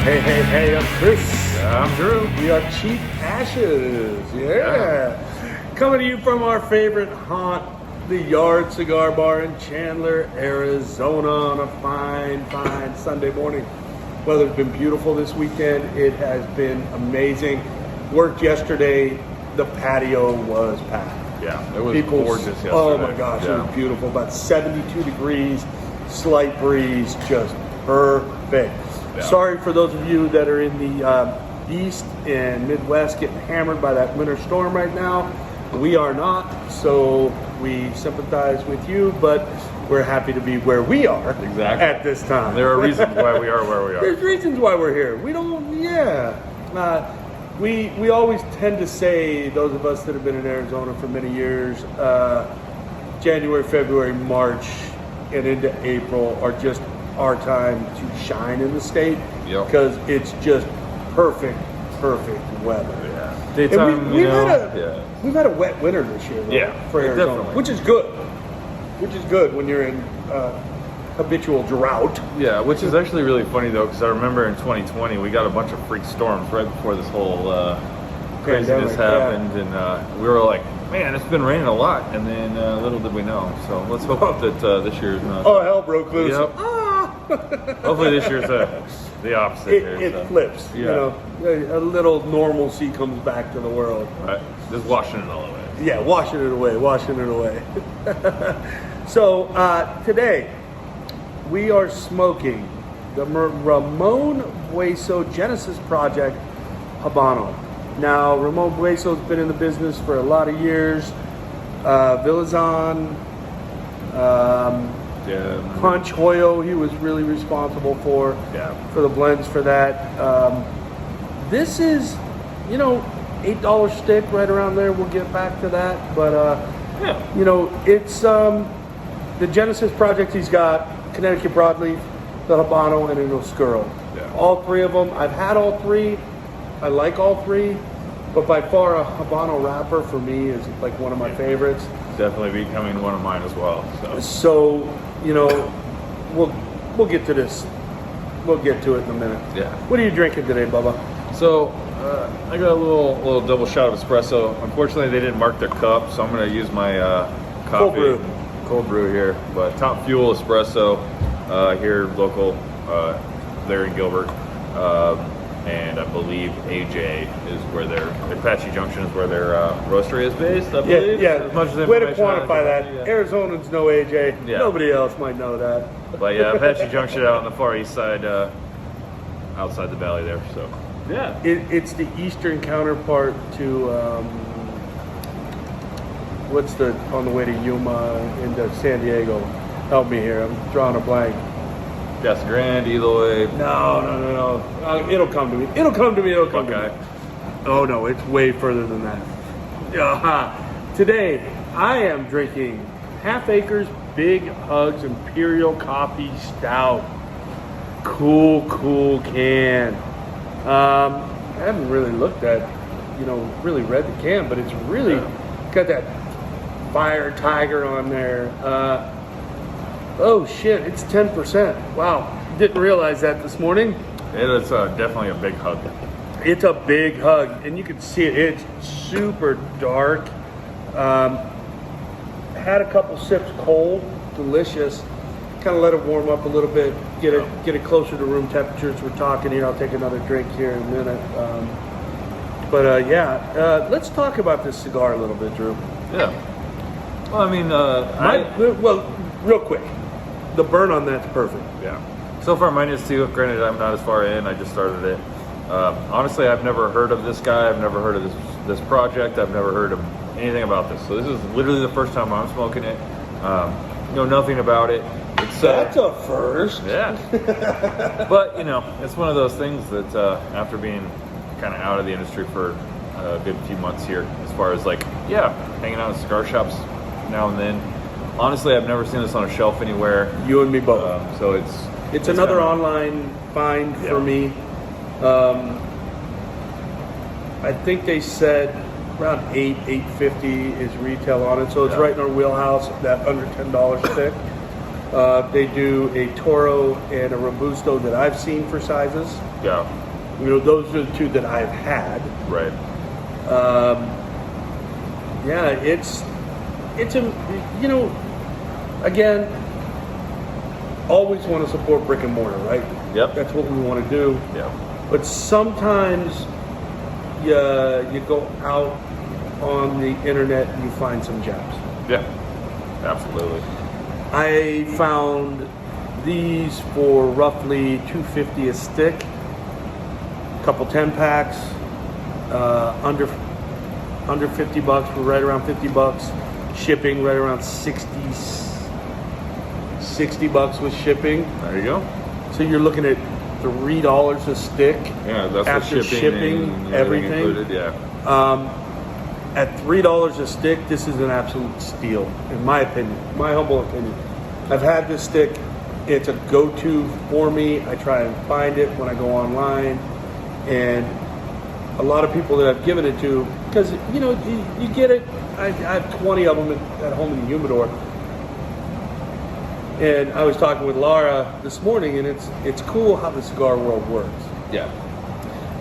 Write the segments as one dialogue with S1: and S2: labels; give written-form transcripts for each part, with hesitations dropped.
S1: Hey, I'm Chris.
S2: I'm Drew.
S1: We are Cheap Ashes. Yeah. Coming to you from our favorite haunt, the Yard Cigar Bar in Chandler, Arizona on a fine Sunday morning. Weather's been beautiful this weekend. It has been amazing. Worked yesterday. The patio was packed.
S2: Yeah, it was gorgeous yesterday.
S1: Oh my gosh, It was beautiful. About 72 degrees, slight breeze, just perfect.
S2: Yeah.
S1: Sorry for those of you that are in the East and Midwest getting hammered by that winter storm right now. We are not, so we sympathize with you, but we're happy to be where we are at this time.
S2: There are reasons why we are where we are.
S1: There's reasons why we're here. We don't, we always tend to say, those of us that have been in Arizona for many years, January, February, March, and into April are just our time to shine in the state because it's just perfect weather.
S2: Yeah. Daytime,
S1: we've had a wet winter this year, though, for Arizona,
S2: definitely.
S1: which is good when you're in habitual drought.
S2: Yeah, which is actually really funny though, because I remember in 2020 we got a bunch of freak storms right before this whole craziness happened, and we were like, man, it's been raining a lot, and then little did we know. So let's hope that this year is not.
S1: Oh, hell broke loose.
S2: Yep. Hopefully this year's the opposite.
S1: It flips.
S2: Yeah.
S1: You know, a little normalcy comes back to the world.
S2: Right. Just washing it all away.
S1: Yeah, washing it away. So today we are smoking the Ramon Bueso Genesis Project Habano. Now, Ramon Bueso's been in the business for a lot of years. Villazon, Punch Hoyo, he was really responsible for the blends for that. This is, $8 stick right around there. We'll get back to that. But, it's the Genesis Project. He's got Connecticut Broadleaf, the Habano, and an Oscuro.
S2: Yeah.
S1: All three of them. I've had all three. I like all three. But by far, a Habano wrapper for me is like one of my favorites.
S2: Definitely becoming one of mine as well.
S1: So we'll get to this. We'll get to it in a minute.
S2: Yeah.
S1: What are you drinking today, Bubba?
S2: So I got a little double shot of espresso. Unfortunately, they didn't mark their cup, so I'm going to use my coffee. Cold brew here. But Top Fuel Espresso here, local, there in Gilbert. And I believe AJ is where their Apache Junction is where their roastery is based, I believe.
S1: Yeah.
S2: As much as
S1: way to quantify that. Arizonans know AJ.
S2: Yeah.
S1: Nobody else might know that.
S2: But yeah, Apache Junction out on the far east side, outside the valley there. So yeah,
S1: it's the eastern counterpart to what's on the way to Yuma into San Diego. Help me here. I'm drawing a blank.
S2: Casa Grande, Eloy.
S1: No. It'll come to me. It'll come to me. Oh no, it's way further than that. Today, I am drinking Half Acre's Big Hugs Imperial Coffee Stout. Cool can. I haven't really looked at, really read the can, but it's really got that fire tiger on there. Oh shit, it's 10%. Wow, didn't realize that this morning.
S2: It is definitely a big hug.
S1: It's a big hug, and you can see it. It's super dark. Had a couple sips cold, delicious. Kind of let it warm up a little bit, get it closer to room temperature as we're talking here. I'll take another drink here in a minute. Let's talk about this cigar a little bit, Drew.
S2: Yeah. Well, I mean,
S1: real quick. The burn on that's perfect.
S2: Yeah. So far, mine is too. Granted, I'm not as far in. I just started it. Honestly, I've never heard of this guy. I've never heard of this project. I've never heard of anything about this. So this is literally the first time I'm smoking it. Know nothing about it.
S1: That's a first.
S2: Yeah. But it's one of those things that after being kind of out of the industry for a good few months here, as far as hanging out in cigar shops now and then. Honestly, I've never seen this on a shelf anywhere.
S1: You and me both.
S2: So
S1: it's another online find for me. I think they said around $8.50 is retail on it, so it's right in our wheelhouse. That under $10 stick. They do a Toro and a Robusto that I've seen for sizes.
S2: Yeah.
S1: Those are the two that I've had.
S2: Right.
S1: Yeah, it's a, again, always want to support brick and mortar, right?
S2: Yep.
S1: That's what we want to do.
S2: Yeah.
S1: But sometimes you go out on the internet and you find some gems.
S2: Yeah. Absolutely.
S1: I found these for roughly $2.50 a stick. A couple 10 packs, under $50, we're right around $50. Shipping right around $60 with shipping.
S2: There you go.
S1: So you're looking at $3 a stick.
S2: Yeah, that's
S1: after
S2: the shipping and
S1: everything
S2: included. Yeah.
S1: At $3 a stick, this is an absolute steal, in my opinion, my humble opinion. I've had this stick. It's a go-to for me. I try and find it when I go online, and a lot of people that I've given it to, because you get it. I have 20 of them at home in the humidor, and I was talking with Laura this morning, and it's cool how the cigar world works.
S2: Yeah.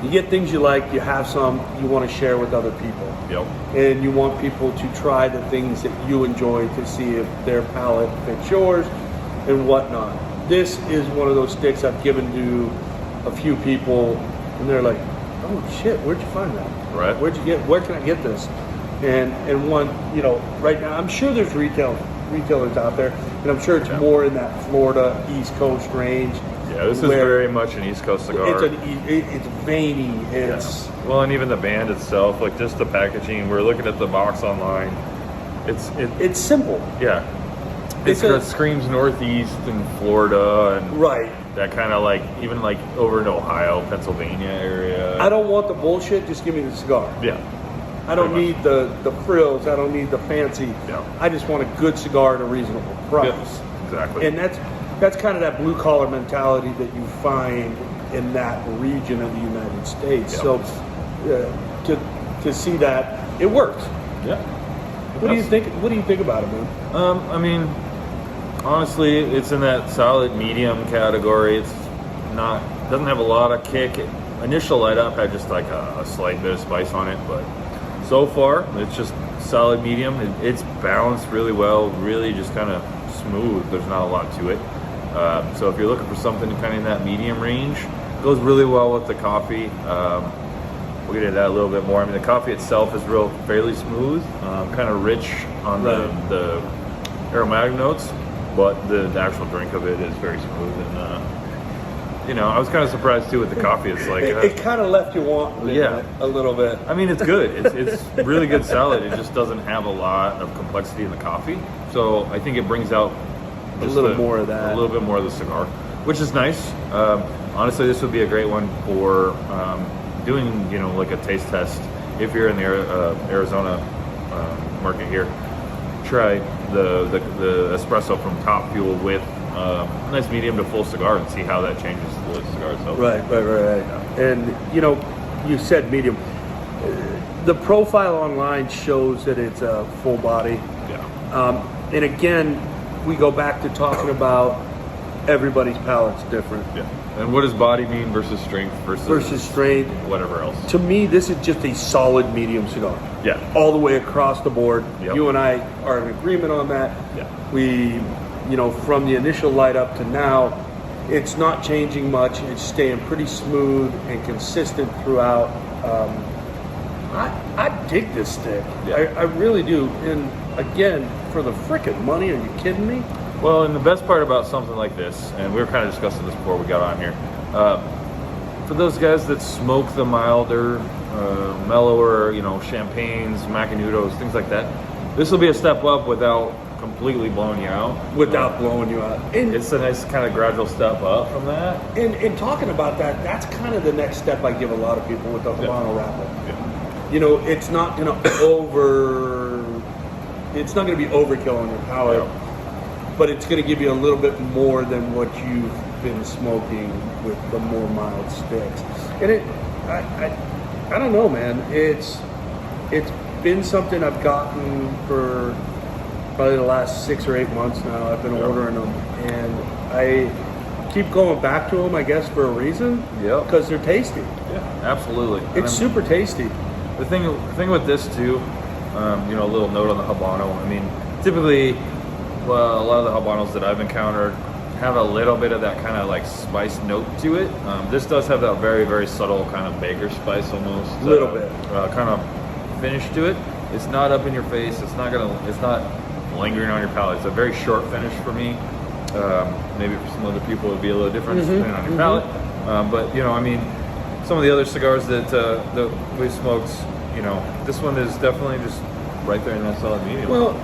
S1: You get things you like, you have some, you want to share with other people.
S2: Yep.
S1: And you want people to try the things that you enjoy to see if their palate fits yours and whatnot. This is one of those sticks I've given to a few people, and they're like, "Oh shit, where'd you find that?
S2: Right.
S1: Where can I get this?" And one, right now, I'm sure there's retailers out there, and I'm sure it's more in that Florida East Coast range.
S2: Yeah, this is very much an East Coast cigar.
S1: It's veiny. It's
S2: well, and even the band itself, like just the packaging. We're looking at the box online.
S1: It's simple.
S2: Yeah, it screams Northeast and Florida and
S1: right.
S2: That kind of even over in Ohio, Pennsylvania area.
S1: I don't want the bullshit. Just give me the cigar.
S2: Yeah.
S1: I don't need the frills. I don't need the fancy.
S2: Yeah.
S1: I just want a good cigar at a reasonable price.
S2: Yes, exactly.
S1: And that's kind of that blue collar mentality that you find in that region of the United States.
S2: Yeah.
S1: So to see that, it works.
S2: Yeah.
S1: What do you think? What do you think about it, man?
S2: I mean, honestly, it's in that solid medium category. It's doesn't have a lot of kick. Initial light up had just like a slight bit of spice on it, but so far it's just solid medium. It's balanced really well, really just kind of smooth. There's not a lot to it. So if you're looking for something kind of in that medium range, it goes really well with the coffee. We'll get into that a little bit more. I mean, the coffee itself is fairly smooth, kind of rich on the aromatic notes, but the actual drink of it is very smooth. And I was kind of surprised too with the coffee. It's like
S1: it kind of left you wanting it a little bit.
S2: I mean, it's good. It's really good salad. It just doesn't have a lot of complexity in the coffee, so I think it brings out
S1: a little more of that,
S2: a little bit more of the cigar, which is nice. Honestly, this would be a great one for doing, like a taste test. If you're in the Arizona market here, try the espresso from Top Fuel with nice medium to full cigar and see how that changes the cigar itself.
S1: Right. And you said medium. The profile online shows that it's a full body.
S2: Yeah.
S1: And again, we go back to talking about everybody's palate's different.
S2: Yeah. And what does body mean versus strength versus
S1: strength,
S2: whatever else?
S1: To me, this is just a solid medium cigar.
S2: Yeah.
S1: All the way across the board.
S2: Yep.
S1: You and I are in agreement on that.
S2: Yeah.
S1: We, from the initial light up to now, it's not changing much. It's staying pretty smooth and consistent throughout. I dig this stick.
S2: Yeah.
S1: I really do. And again, for the frickin' money, are you kidding me?
S2: Well, and the best part about something like this, and we were kind of discussing this before we got on here, for those guys that smoke the milder, mellower, champagnes, macanudos, things like that, this will be a step up without completely blowing you out.
S1: Without blowing you out. And
S2: it's a nice kind of gradual step up from that.
S1: And talking about that, that's kind of the next step I give a lot of people with the Habano wrapper.
S2: Yeah.
S1: It's not going to it's not going to be overkill on your palate.
S2: Yeah.
S1: But it's going to give you a little bit more than what you've been smoking with the more mild sticks. And I don't know, man. It's been something I've gotten for probably the last 6 or 8 months now. I've been ordering them, and I keep going back to them, I guess, for a reason.
S2: Yep.
S1: Because they're tasty.
S2: Yeah, absolutely.
S1: It's super tasty.
S2: The thing with this too, you know, a little note on the Habano. I mean, typically, well, a lot of the Habanos that I've encountered have a little bit of that kind of like spice note to it. This does have that very, very subtle kind of baker spice almost.
S1: A little bit.
S2: Kind of finish to it. It's not up in your face. It's not lingering on your palate. It's a very short finish for me. Maybe for some other people it would be a little different depending on your palate. But you know, I mean, some of the other cigars that we smoked, you know, this one is definitely just right there in that solid medium.
S1: Well,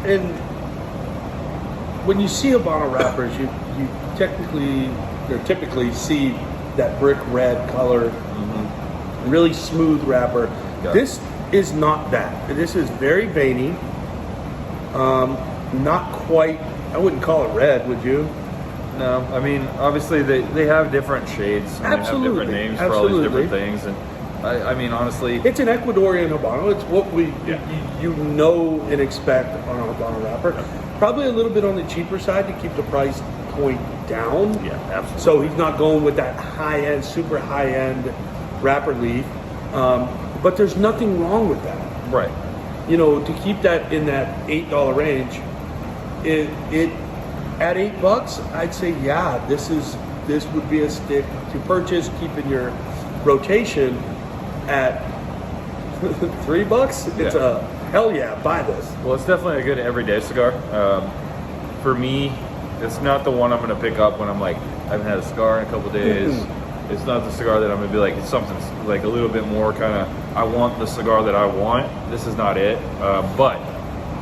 S1: and when you see Habano wrappers, you typically see that brick red color, really smooth wrapper.
S2: Yeah.
S1: This is not that. This is very veiny. Not quite. I wouldn't call it red, would you?
S2: No, I mean, obviously they have different shades. And
S1: Absolutely.
S2: They have different names for all these different things. And I mean, honestly,
S1: it's an Ecuadorian Habano. It's what you know and expect on a Habano wrapper. Probably a little bit on the cheaper side to keep the price point down.
S2: Yeah, absolutely.
S1: So he's not going with that high-end, super high-end wrapper leaf. But there's nothing wrong with that.
S2: Right.
S1: You know, to keep that in that $8 range, it at $8, I'd say, yeah, this would be a stick to purchase, keep in your rotation. At $3, it's a hell yeah, buy this.
S2: Well, it's definitely a good everyday cigar. For me, it's not the one I'm going to pick up when I'm like, I haven't had a cigar in a couple days. It's not the cigar that I'm going to be like, it's something like a little bit more kind of, I want the cigar that I want. This is not it. But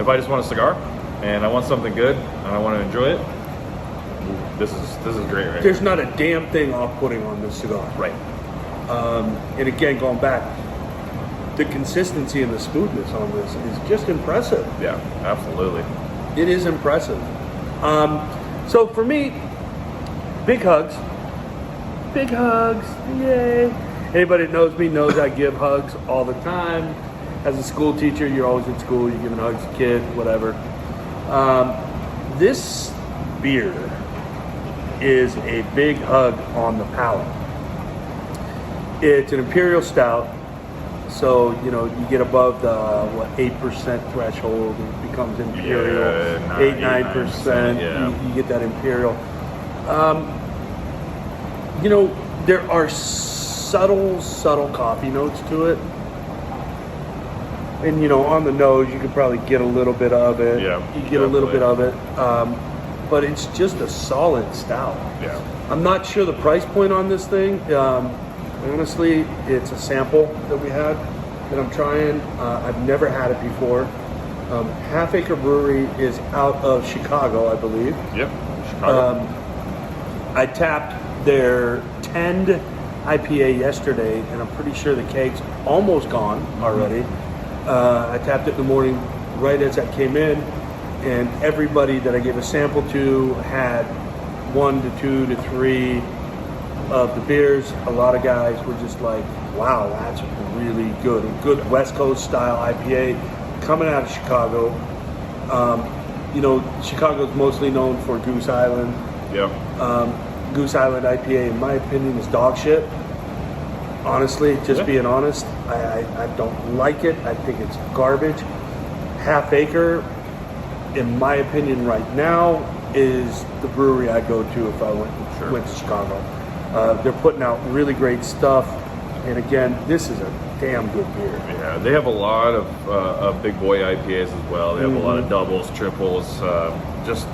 S2: if I just want a cigar and I want something good and I want to enjoy it, this is great right
S1: There's not a damn thing off-putting on this cigar.
S2: Right.
S1: And again, going back, the consistency and the smoothness on this is just impressive.
S2: Yeah, absolutely.
S1: It is impressive. So for me, big hugs. Big hugs, yay. Anybody that knows me knows I give hugs all the time. As a school teacher, you're always in school, you're giving hugs to kids, whatever. This beer is a big hug on the palate. It's an imperial stout, so you know you get above the 8% threshold, it becomes imperial. 8-9%.
S2: Yeah.
S1: You get that imperial. You know, there are subtle coffee notes to it, and you know, on the nose you could probably get a little bit of it.
S2: Yeah,
S1: you get a little bit of it, but it's just a solid stout.
S2: Yeah.
S1: I'm not sure the price point on this thing. Honestly, it's a sample that we had that I'm trying. I've never had it before. Half Acre Brewery is out of Chicago, I believe.
S2: Yep, Chicago.
S1: I tapped their 10 IPA yesterday, and I'm pretty sure the kegg's almost gone already. I tapped it in the morning right as I came in, and everybody that I gave a sample to had 1 to 2 to 3 of the beers. A lot of guys were just like, wow, that's really good. A good West Coast style IPA coming out of Chicago. You know, Chicago's mostly known for Goose Island.
S2: Yeah.
S1: Goose Island IPA, in my opinion, is dog shit. Honestly, just being honest, I don't like it. I think it's garbage. Half Acre, in my opinion right now, is the brewery I'd go to if I went to Chicago. They're putting out really great stuff, and again, this is a damn good beer.
S2: Yeah, they have a lot of big boy IPAs as well. They have a lot of doubles, triples, just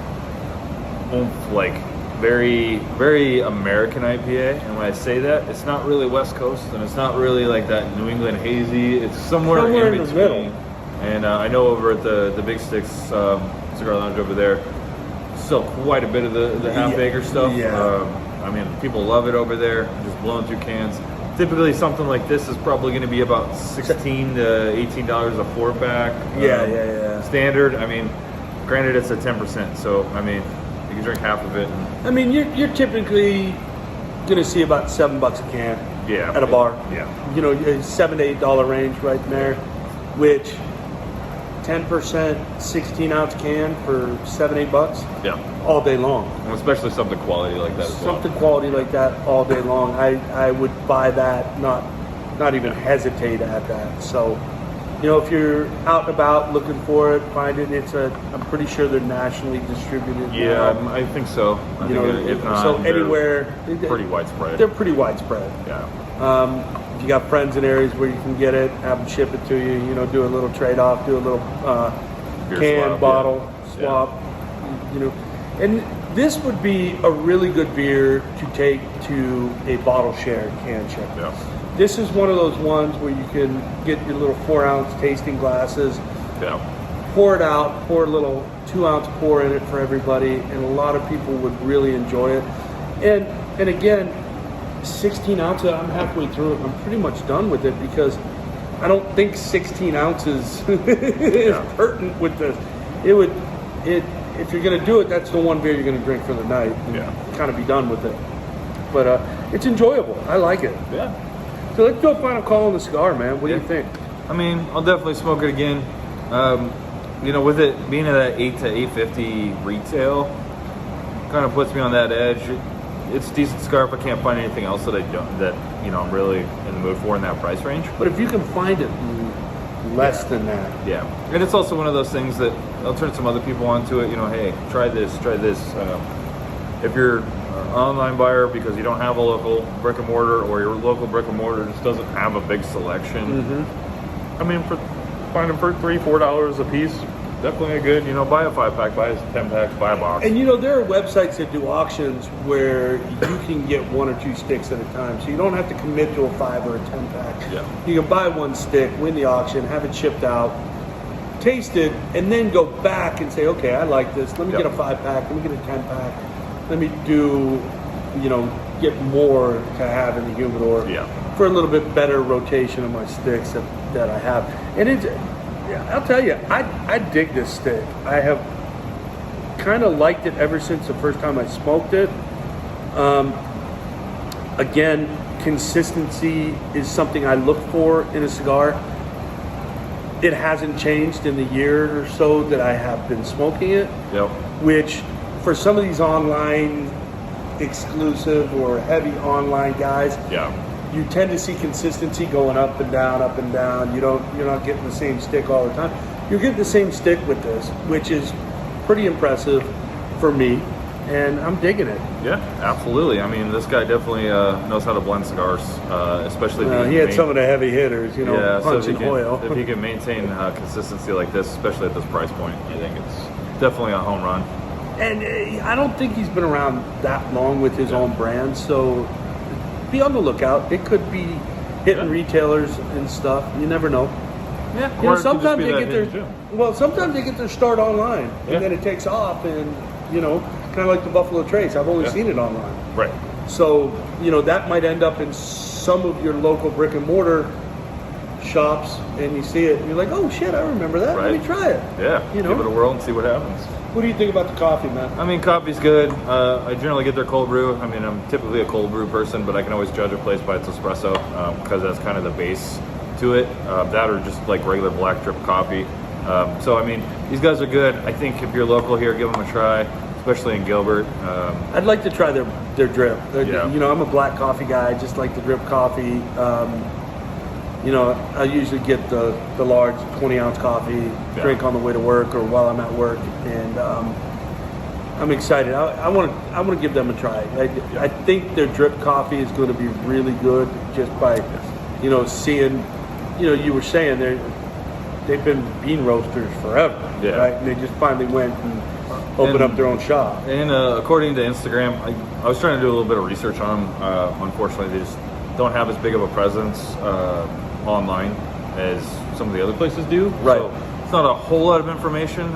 S2: like very, very American IPA. And when I say that, it's not really West Coast, and it's not really like that New England hazy. It's somewhere in between.
S1: The middle.
S2: And I know over at the Big Sticks Cigar Lounge over there, still quite a bit of the Half Acre stuff.
S1: Yeah.
S2: I mean, people love it over there, just blowing through cans. Typically, something like this is probably going to be about $16 to $18 a 4-pack.
S1: Yeah.
S2: Standard. I mean, granted, it's a 10%, so I mean, you can drink half of it.
S1: I mean, you're typically going to see about $7 a can.
S2: Yeah.
S1: At a bar.
S2: Yeah.
S1: You know, $7 to $8 range right there, which 10%, 16 ounce can for $7-8
S2: Yeah.
S1: all day long.
S2: And especially something quality like that as well.
S1: Something quality like that all day long. I would buy that, not even hesitate at that. So, you know, if you're out and about looking for it, find it. I'm pretty sure they're nationally distributed.
S2: Yeah,
S1: now.
S2: I think so. I
S1: You
S2: think
S1: know,
S2: if not,
S1: so
S2: they're
S1: anywhere
S2: pretty widespread.
S1: They're pretty widespread.
S2: Yeah.
S1: If you got friends in areas where you can get it, have them ship it to you. You know, do a little trade off, do a little
S2: Beer
S1: can
S2: swap,
S1: bottle
S2: yeah.
S1: swap. You know, and this would be a really good beer to take to a bottle share can share.
S2: Yeah.
S1: This is one of those ones where you can get your little 4-ounce tasting glasses,
S2: Yeah.
S1: pour it out, pour a little 2-ounce pour in it for everybody, and a lot of people would really enjoy it. And again, 16 ounces, I'm halfway through it. I'm pretty much done with it because I don't think 16 ounces is pertinent with this. If you're going to do it, that's the one beer you're going to drink for the night. And kind of be done with it. But it's enjoyable. I like it.
S2: Yeah.
S1: So let's do a final call on the cigar, man. What do you think?
S2: I mean, I'll definitely smoke it again. You know, with it being at that 8 to 8.50 retail, kind of puts me on that edge. It's a decent cigar if I can't find anything else that I'm really in the mood for in that price range.
S1: But if you can find it less than that.
S2: Yeah, and it's also one of those things that I'll turn some other people onto it. You know, hey, try this. If you're an online buyer because you don't have a local brick and mortar, or your local brick and mortar just doesn't have a big selection, I mean, find them for $3-4 a piece. Definitely a good, buy a 5-pack, buy a 10-pack, buy a box.
S1: And there are websites that do auctions where you can get 1 or 2 sticks at a time. So you don't have to commit to a 5 or a 10-pack.
S2: Yeah.
S1: You can buy 1 stick, win the auction, have it shipped out, taste it, and then go back and say, okay, I like this. Let me get a 5-pack, let me get a 10-pack. Let me do, get more to have in the humidor for a little bit better rotation of my sticks that I have. And I'll tell you, I dig this stick. I have kind of liked it ever since the first time I smoked it. Again, consistency is something I look for in a cigar. It hasn't changed in the year or so that I have been smoking it, which for some of these online exclusive or heavy online guys, you tend to see consistency going up and down, up and down. You're not getting the same stick all the time. You're getting the same stick with this, which is pretty impressive for me, and I'm digging it.
S2: Yeah, absolutely. I mean, this guy definitely knows how to blend cigars, especially.
S1: He had some of the heavy hitters, punching oil.
S2: If he can maintain consistency like this, especially at this price point, I think it's definitely a home run.
S1: And I don't think he's been around that long with his own brand, so be on the lookout. It could be hitting retailers and stuff. You never know.
S2: Yeah.
S1: Sometimes they get their start online, and then it takes off, and kind of like the Buffalo Trace. I've only seen it online.
S2: Right.
S1: So that might end up in some of your local brick and mortar shops, and you see it, and you're like, oh shit, I remember that. Let me try it.
S2: Yeah. Give it a whirl and see what happens.
S1: What do you think about the coffee, man?
S2: I mean, coffee's good. I generally get their cold brew. I mean, I'm typically a cold brew person, but I can always judge a place by its espresso because that's kind of the base to it. That or just like regular black drip coffee. So, I mean, these guys are good. I think if you're local here, give them a try, especially in Gilbert.
S1: I'd like to try their drip. I'm a black coffee guy. I just like the drip coffee. I usually get the large 20-ounce coffee, drink on the way to work or while I'm at work, and I'm excited. I want to give them a try. I think their drip coffee is going to be really good just by, seeing, you were saying they've been bean roasters forever, right? And they just finally went and opened up their own shop.
S2: And according to Instagram, I was trying to do a little bit of research on them. Unfortunately, they just don't have as big of a presence online as some of the other places do.
S1: Right.
S2: So it's not a whole lot of information,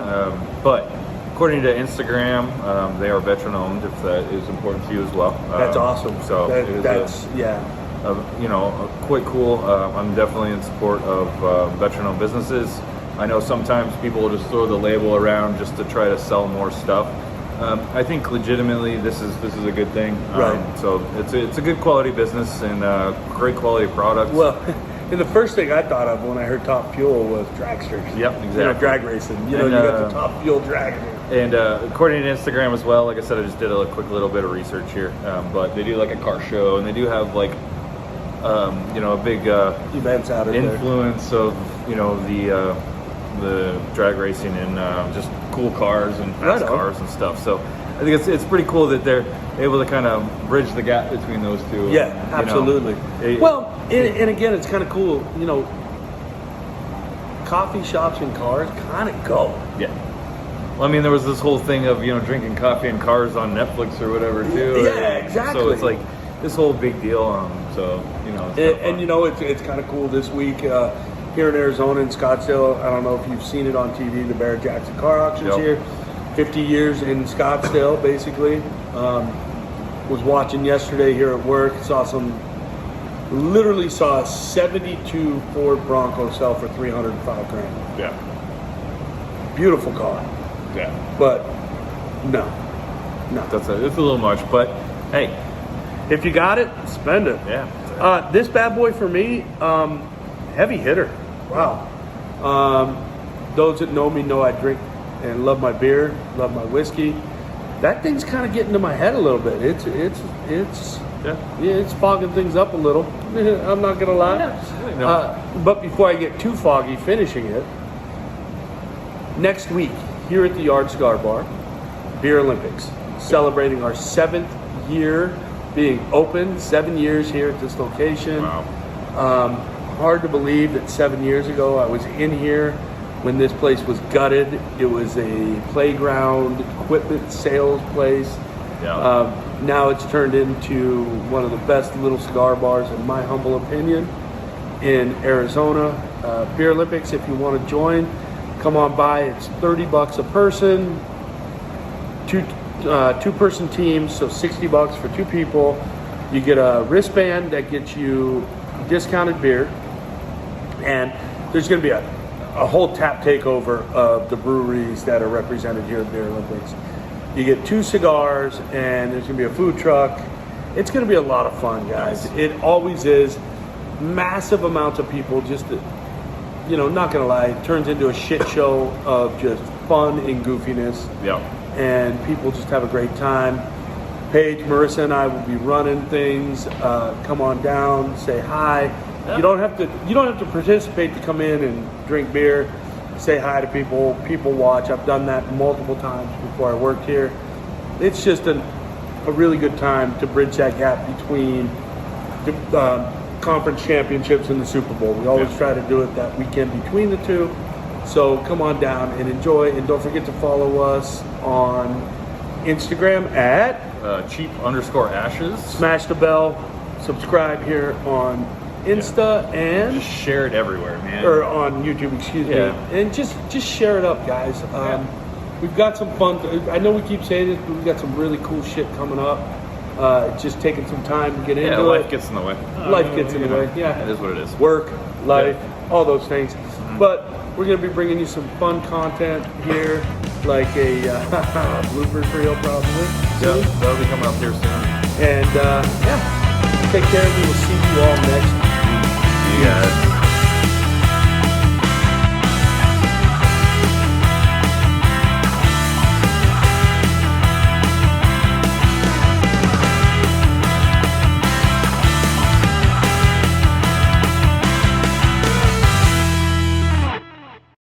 S2: but according to Instagram, they are veteran owned, if that is important to you as well.
S1: That's awesome.
S2: So
S1: that's
S2: quite cool. I'm definitely in support of veteran owned businesses. I know sometimes people will just throw the label around just to try to sell more stuff. I think legitimately this is a good thing.
S1: Right.
S2: So it's a good quality business and great quality products.
S1: Well, And the first thing I thought of when I heard Top Fuel was dragsters.
S2: Yep, exactly.
S1: You know, drag racing. You know,
S2: And,
S1: you got the Top Fuel drag.
S2: And according to Instagram as well, like I said, I just did a quick little bit of research here. But they do like a car show, and they do have like, you know, a big
S1: Events out of
S2: influence of, you know, the drag racing and just cool cars and fast cars and stuff. So I think it's pretty cool that they're able to kind of bridge the gap between those two.
S1: Yeah, absolutely. Well, and again, it's kind of cool, you know, coffee shops and cars kind of go.
S2: Yeah. Well, I mean, there was this whole thing of, you know, drinking coffee and cars on Netflix or whatever, too.
S1: Yeah, exactly.
S2: So it's like this whole big deal. So, you know.
S1: And you know, it's kind of cool this week here in Arizona in Scottsdale. I don't know if you've seen it on TV, the Barrett Jackson car auctions here. 50 years in Scottsdale, basically. Was watching yesterday here at work. Literally saw a 72 Ford Bronco sell for $305 grand.
S2: Yeah.
S1: Beautiful car.
S2: Yeah.
S1: But no.
S2: It's a little much, but hey.
S1: If you got it, spend it.
S2: Yeah.
S1: This bad boy for me, heavy hitter. Wow. Those that know me know I drink and love my beer, love my whiskey. That thing's kind of getting to my head a little bit. It's fogging things up a little. I'm not gonna lie.
S2: No.
S1: But before I get too foggy finishing it, next week here at the Yard Cigar Bar, Beer Olympics, celebrating our 7th year being open. 7 years here at this location.
S2: Wow.
S1: Hard to believe that 7 years ago I was in here when this place was gutted. It was a playground equipment sales place.
S2: Yeah.
S1: Now it's turned into one of the best little cigar bars, in my humble opinion, in Arizona. Beer Olympics, if you want to join, come on by. It's $30 a person. Two-person teams, so $60 for 2 people. You get a wristband that gets you discounted beer, and there's going to be a whole tap takeover of the breweries that are represented here at Beer Olympics. You get 2 cigars, and there's going to be a food truck. It's going to be a lot of fun, guys.
S2: Nice.
S1: It always is. Massive amounts of people. Just, you know, not going to lie, it turns into a shit show of just fun and goofiness.
S2: Yeah.
S1: And people just have a great time. Paige, Marissa, and I will be running things. Come on down, say hi. Yeah. You don't have to participate to come in and drink beer. Say hi to people. People watch. I've done that multiple times before I worked here. It's just a really good time to bridge that gap between the conference championships and the Super Bowl. We always try to do it that weekend between the two. So come on down and enjoy. And don't forget to follow us on Instagram at
S2: cheap_ashes.
S1: Smash the bell. Subscribe here on Insta and
S2: just share it everywhere, man.
S1: Or on YouTube, excuse me. And just share it up, guys. We've got some fun. I know we keep saying this, but we've got some really cool shit coming up. It's just taking some time to get into it.
S2: Life gets in the way.
S1: Life gets in the way. Yeah,
S2: it is what it is.
S1: Work, life, all those things. But we're going to be bringing you some fun content here, like a bloopers reel probably.
S2: Yeah, that'll be coming up here soon.
S1: And take care of you. We'll see you all next week.
S2: See you guys.